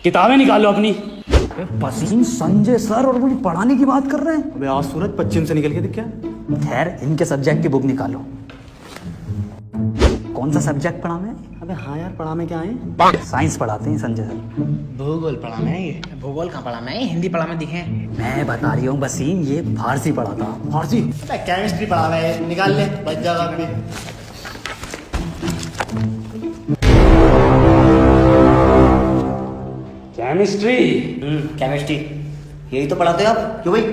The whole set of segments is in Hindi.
किताबें निकालो अपनी। पसीन संजय सर और मुझे पढ़ाने की बात कर रहे हैं। अबे आज सूरज पश्चिम से निकल के दिख क्या? खैर इनके सब्जेक्ट की बुक निकालो। कौन सा सब्जेक्ट पढ़ा मैं? अबे हाँ यार, पढ़ा में क्या है? साइंस पढ़ाते हैं संजय सर। भूगोल पढ़ा मैं ये। भूगोल कहाँ पढ़ा मैं? हिंदी पढ़ा मैं दिखे। मैं बता रही हूँ बसीन, ये फारसी पढ़ाता। फारसी? केमिस्ट्री पढ़ा मैं, निकाल ले बच जाएगा कभी। केमिस्ट्री? केमिस्ट्री यही तो पढ़ाते हो आप, क्यों भाई?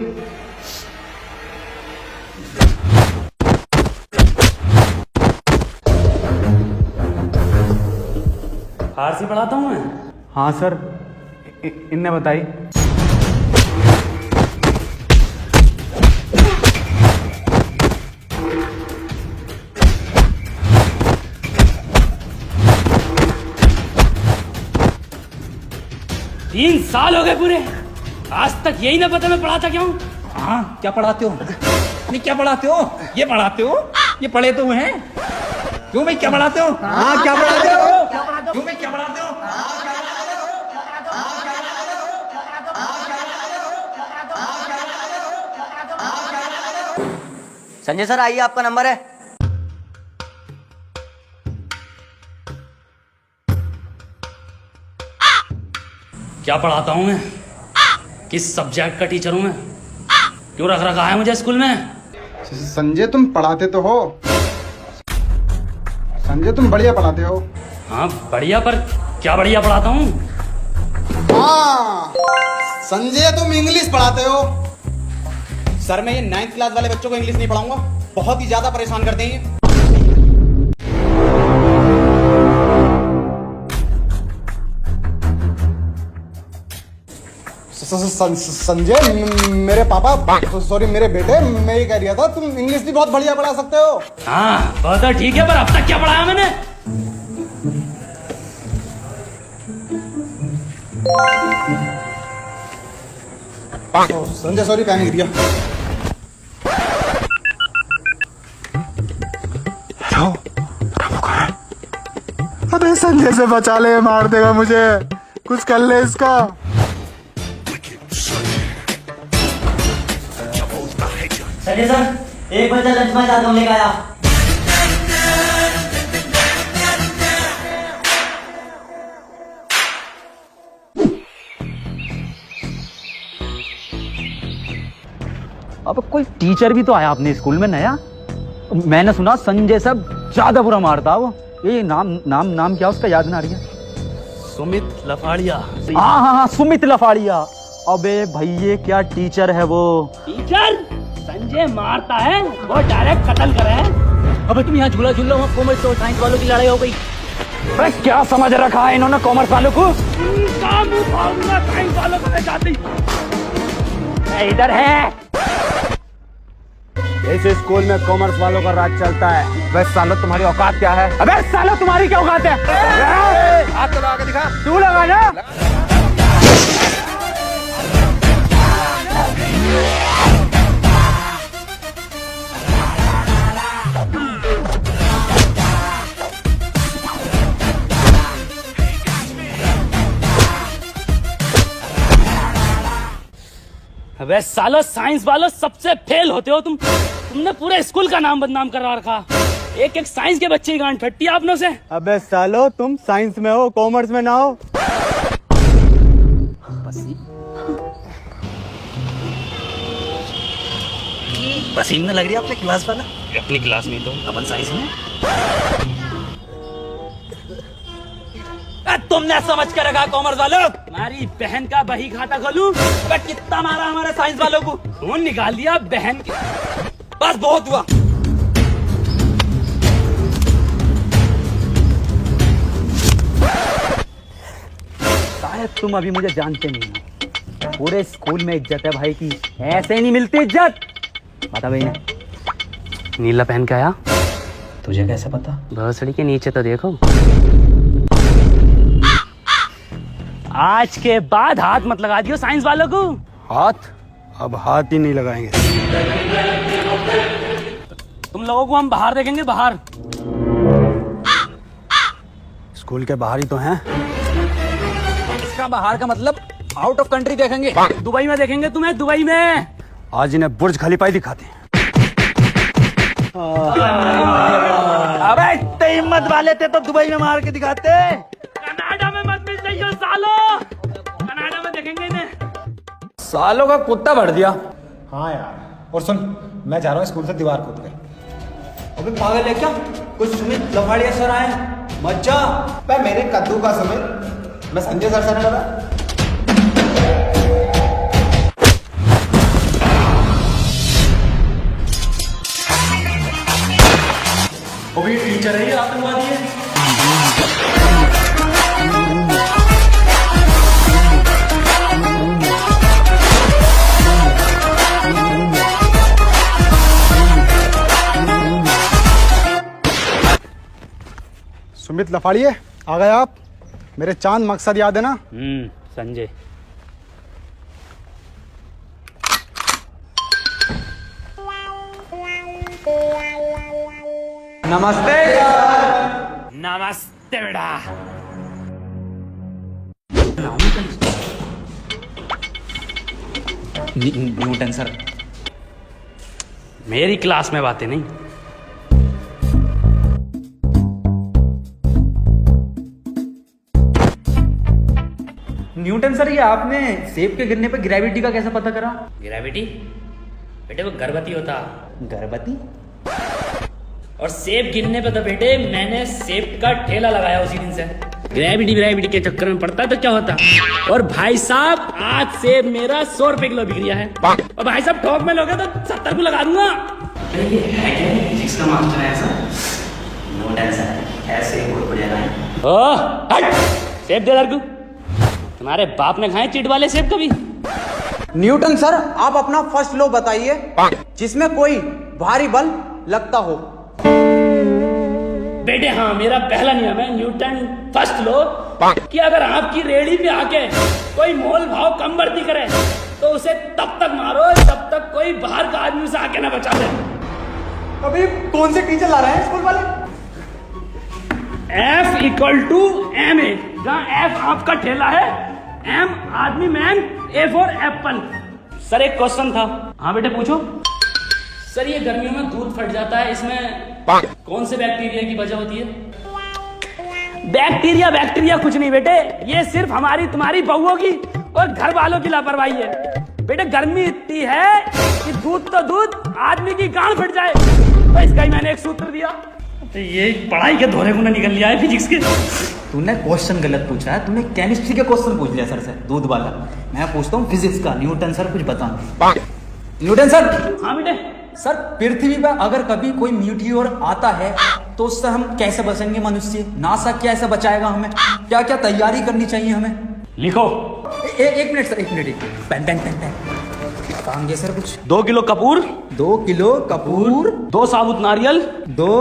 फारसी पढ़ाता हूँ मैं। हाँ सर, इनने बताई। तीन साल हो गए पूरे, आज तक यही ना पता मैं पढ़ाता क्यों। हाँ क्या पढ़ाते हो? नहीं क्या पढ़ाते हो? ये पढ़ाते हो? ये पढ़े तो हैं? क्यों भाई क्या पढ़ाते हो? हाँ क्या पढ़ाते हो? क्यों भाई क्या पढ़ाते हो? संजय सर आइए, आपका नंबर है। क्या पढ़ाता हूँ मैं? किस सब्जेक्ट का टीचर हूँ मैं? क्यों रख रखा है मुझे स्कूल में? संजय तुम पढ़ाते तो हो। संजय तुम बढ़िया पढ़ाते हो। हाँ बढ़िया, पर क्या बढ़िया पढ़ाता हूँ? हाँ संजय तुम इंग्लिश पढ़ाते हो। सर मैं ये 9th क्लास वाले बच्चों को इंग्लिश नहीं पढ़ाऊंगा, बहुत ही ज्यादा परेशान करते हैं ये। संजय मेरे पापा, सॉरी मेरे बेटे, मैं ये कह रहा था तुम इंग्लिश भी बहुत बढ़िया पढ़ा सकते हो। हाँ बहुत है, ठीक है, पर अब तक क्या पढ़ाया मैंने? संजय सॉरी पैनिक दिया। अबे संजय से बचा ले, मार देगा मुझे, कुछ कर ले इसका। संजय सर एक बच्चा लंच में जाता हूँ, लेकर आया। अब कोई टीचर भी तो आया अपने स्कूल में नया। मैंने सुना संजय सब ज्यादा बुरा मारता वो। ये नाम नाम नाम क्या उसका याद ना आ रही है। सुमित लफाड़िया। हाँ हाँ हाँ सुमित लफाड़िया। अबे भाई ये क्या टीचर है वो। टीचर संजय मारता है, वो डायरेक्ट कत्ल करे है। अबे तुम यहाँ झूला झूल रहे हो, कॉमर्स और साइंस वालों की लड़ाई हो गई। अरे क्या समझ रखा है इन्होंने कॉमर्स वालों को? साइंस वालों को मैं जाती। इधर है। इस स्कूल में कॉमर्स वालों का राज चलता है। वैसे सालो तुम्हारी औकात क्या है? अबे साला तुम्हारी क्या औकात है? हाथ तो लगा के दिखा। तू लगा ना। अबे सालो साइंस वालों सबसे फेल होते हो तुम। तुमने पूरे स्कूल का नाम बदनाम करवा रखा। एक एक साइंस के बच्चे की गांड फटती है आपनों से। अबे सालो तुम साइंस में हो, कॉमर्स में ना हो। पसीन में लग रही है अपने क्लास वाला। अपनी क्लास में तो अपन साइंस में। तुमने समझ कर रखा कॉमर्स वालों। तुम्हारी बहन का बही खाता खोलूं? कितना मारा हमारे साइंस वालों को। खून निकाल दिया बहन के। बस बहुत हुआ। शायद तुम अभी मुझे जानते नहीं हो। पूरे स्कूल में इज्जत है भाई की, ऐसे नहीं मिलती इज्जत। बता भैया नीला पहन के आया। तुझे कैसे पता? भोसड़ी के नीचे तो देखो। आज के बाद हाथ मत लगा दियो साइंस वालों को। हाथ? अब हाथ ही नहीं लगाएंगे। तुम लोगों को हम बाहर देखेंगे, बाहर। स्कूल के बाहर ही तो हैं। का बाहर का मतलब आउट ऑफ कंट्री देखेंगे। दुबई में देखेंगे तुम्हें, दुबई में। आज इन्हें बुर्ज खलीफा ही दिखाते हैं। अबे इतने हिम्मत वाले थे तो दुबई में मार के दिखाते। कनाडा में मत मिल जाइए सालो, कनाडा में देखेंगे इन्हें। सालों का कुत्ता भर दिया। हाँ यार, और सुन, मैं जा रहा हूँ स्कूल से दीवार कूद के। अबे पागल है क्या? कुछ सुमित लफाड़िया सर आए, मत जा। मेरे कद्दू का समय, मैं संजय सर से लगा। अभी टीचर है ये आतंकवादी है। सुमित लफाड़िए, आ गए आप। मेरे चांद मकसद याद है ना? संजय। नमस्ते। नमस्ते बेटा। Newton sir. मेरी क्लास में बातें नहीं। न्यूटन सर, ये आपने सेब के गिरने पे ग्रेविटी का कैसे पता करा? ग्रेविटी बेटे वो गर्भवती होता। गर्भवती? और सेब गिरने पे तो बेटे मैंने सेब का ठेला लगाया उसी दिन से। ग्रेविटी के चक्कर में पड़ता तो क्या होता। और भाई साहब आज सेब मेरा 100 रुपए किलो बिक रहा है। और भाई साहब ठोक में लोगे तो 70 को लगा दूंगा। ये है क्या फिजिक्स का मास्टर है ऐसा? न्यूटन सर ऐसे ही बहुत बढ़िया है। हट सेब दे लड़कू। तुम्हारे बाप ने खाए चिट वाले सेब कभी? न्यूटन सर, आप अपना फर्स्ट लॉ बताइए जिसमें कोई भारी बल लगता हो। बेटे हाँ, मेरा पहला नियम है न्यूटन फर्स्ट लॉ कि अगर आपकी रेडी पे आके कोई मोल भाव कम बढ़ती करे तो उसे तब तक मारो जब तक कोई बाहर का आदमी उसे आके ना बचा दे। अभी कौन से टीचर ला रहे हैं स्कूल वाले? F=ma, जहाँ F आपका ठेला है, M आदमी man, A for Apple. Sir एक क्वेश्चन था। हाँ बेटे पूछो। सर ये गर्मियों में दूध फट जाता है, इसमें कौन से बैक्टीरिया की वजह होती है? बैक्टीरिया कुछ नहीं बेटे, ये सिर्फ हमारी तुम्हारी बहुओं की और घर वालों की लापरवाही है। बेटे गर्मी इतनी है कि दूध तो दूध आदमी की गांड फट जाए, तो इसका ही मैंने एक सूत्र दिया। तो ये पढ़ाई के धोरे को ना निकल लिया है फिजिक्स के। तूने क्वेश्चन गलत पूछा है। तूने केमिस्ट्री के क्वेश्चन पूछ लिया सर से, दूध वाला। मैं पूछता हूँ फिजिक्स का। न्यूटन सर कुछ बताओ। Newton sir. हाँ बेटे। सर पृथ्वी पर अगर कभी कोई मीटियोर आता है तो उससे हम कैसे बचेंगे? मनुष्य नासा कैसे बचाएगा हमें? क्या क्या तैयारी करनी चाहिए हमें? लिखो। एक मिनट सर, एक minute. Pen pen pen pen बताएंगे सर कुछ। 2 किलो कपूर, 2 किलो कपूर, 2 साबुत नारियल, 2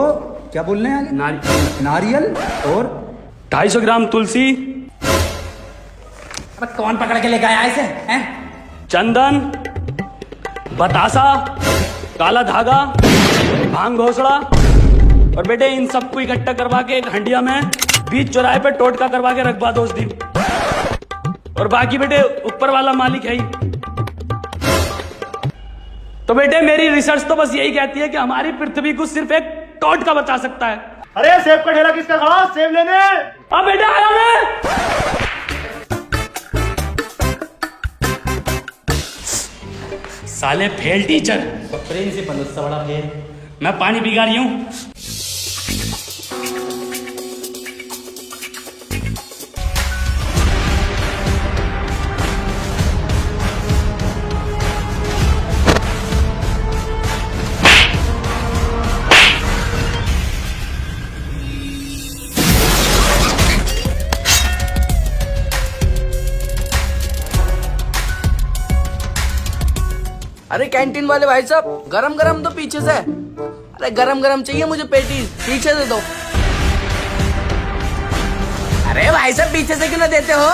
क्या बोल रहे हैं आगे? नारियल और 250 ग्राम तुलसी, अब कौन पकड़ के लेके आया इसे? हैं? चंदन, बतासा, काला धागा, भांग घोसड़ा। और बेटे इन सबको इकट्ठा करवा के एक हंडिया में बीच चौराहे पे टोटका करवा के रखवा दो उस दिन। और बाकी बेटे ऊपर वाला मालिक है ही। तो बेटे मेरी रिसर्च तो बस यही कहती है कि हमारी पृथ्वी को सिर्फ एक टोटका बचा सकता है। अरे सेब का ठेला किसका खड़ा? सेब लेने। हाँ बेटा आया मैं। साले फेल टीचर। प्रिंसिपल उससे बड़ा फेल। मैं पानी पिघा रही हूँ। अरे कैंटीन वाले भाई साहब, गरम गरम तो पीछे से। अरे गरम गरम चाहिए मुझे, पेटीज पीछे से दो। अरे भाई साहब पीछे से क्यों ना देते हो?